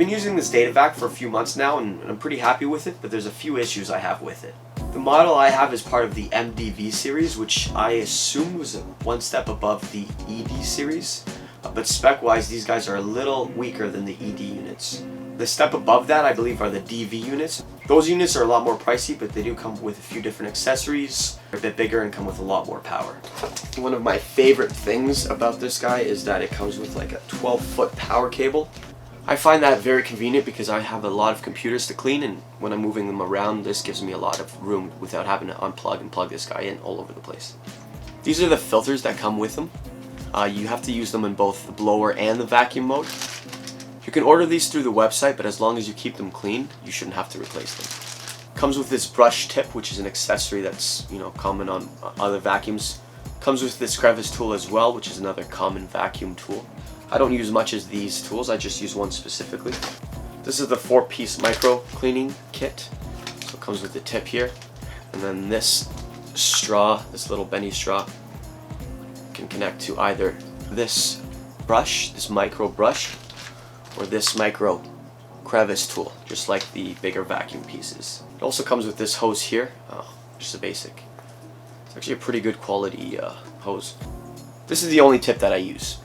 been using this DataVac for a few months now and I'm pretty happy with it, but there's a few issues I have with it. The model I have is part of the MDV series, which I assumed was one step above the ED series, but spec-wise these guys are a little weaker than the ED units. The step above that I believe are the DV units. Those units are a lot more pricey, but they do come with a few different accessories. They're a bit bigger and come with a lot more power. One of my favorite things about this guy is that it comes with like a 12-foot power cable. I find that very convenient because I have a lot of computers to clean, and when I'm moving them around, this gives me a lot of room without having to unplug and plug this guy in all over the place. These are the filters that come with them. You have to use them in both the blower and the vacuum mode. You can order these through the website, but as long as you keep them clean, you shouldn't have to replace them. Comes with this brush tip, which is an accessory that's common on other vacuums. Comes with this crevice tool as well, which is another common vacuum tool. I don't use much as these tools, I just use one specifically. This is the 4-piece micro cleaning kit. So it comes with the tip here, and then this straw, this little bendy straw, can connect to either this brush, this micro brush, or this micro crevice tool, just like the bigger vacuum pieces. It also comes with this hose here, just a basic. It's actually a pretty good quality hose. This is the only tip that I use.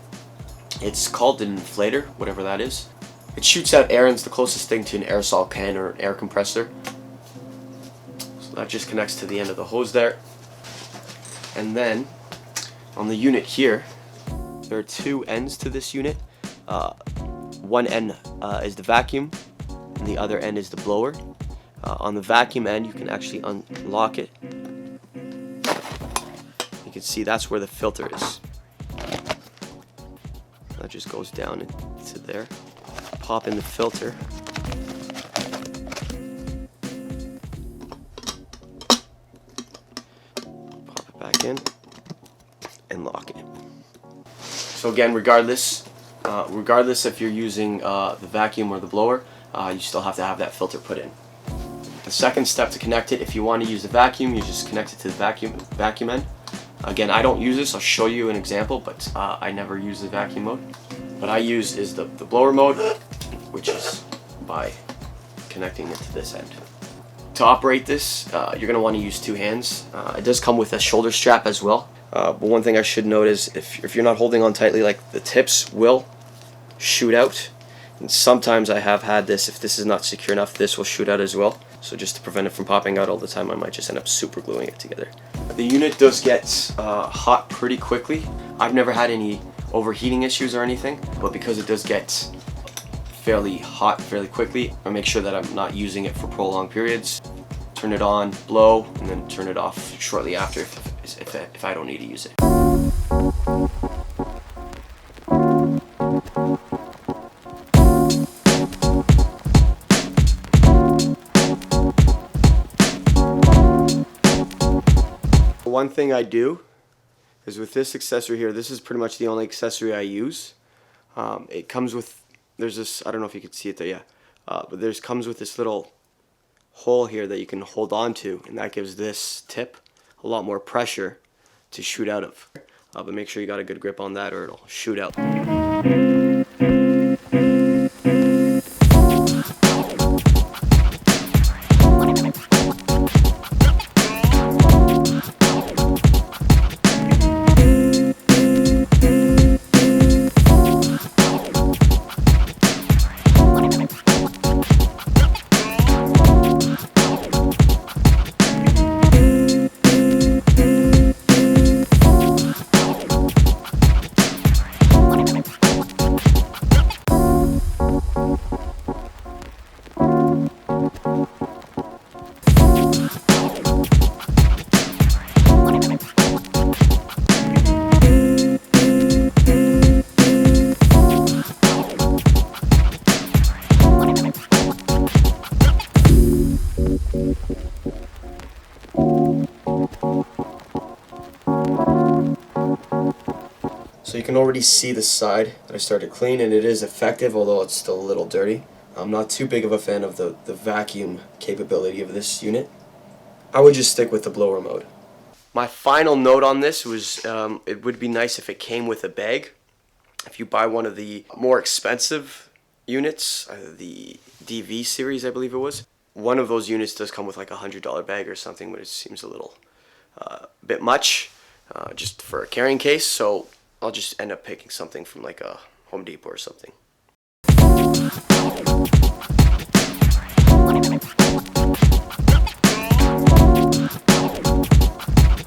It's called an inflator, whatever that is. It shoots out air and it's the closest thing to an aerosol can or an air compressor. So that just connects to the end of the hose there. And then on the unit here, there are two ends to this unit. One end is the vacuum and the other end is the blower. On the vacuum end, you can actually unlock it. You can see that's where the filter is. That just goes down into there. Pop in the filter. Pop it back in and lock it. So again, regardless if you're using the vacuum or the blower, you still have to have that filter put in. The second step to connect it, if you want to use the vacuum, you just connect it to the vacuum end. Again, I don't use this, I'll show you an example, but I never use the vacuum mode. What I use is the blower mode, which is by connecting it to this end. To operate this, you're going to want to use two hands. It does come with a shoulder strap as well. But one thing I should note is if you're not holding on tightly, like the tips will shoot out. And sometimes I have had this, if this is not secure enough, this will shoot out as well. So just to prevent it from popping out all the time, I might just end up super gluing it together. The unit does get hot pretty quickly. I've never had any overheating issues or anything, but because it does get fairly hot fairly quickly, I make sure that I'm not using it for prolonged periods. Turn it on, blow, and then turn it off shortly after if I don't need to use it. One thing I do is with this accessory here, this is pretty much the only accessory I use. It comes with, there's this, I don't know if you can see it there, yeah, but there's comes with this little hole here that you can hold on to, and that gives this tip a lot more pressure to shoot out of. But make sure you got a good grip on that or it'll shoot out. So you can already see the side that I started to clean, and it is effective, although it's still a little dirty. I'm not too big of a fan of the vacuum capability of this unit. I would just stick with the blower mode. My final note on this was it would be nice if it came with a bag. If you buy one of the more expensive units, the DV series, I believe it was. One of those units does come with like a $100 bag or something, but it seems a little bit much just for a carrying case. So I'll just end up picking something from like a Home Depot or something.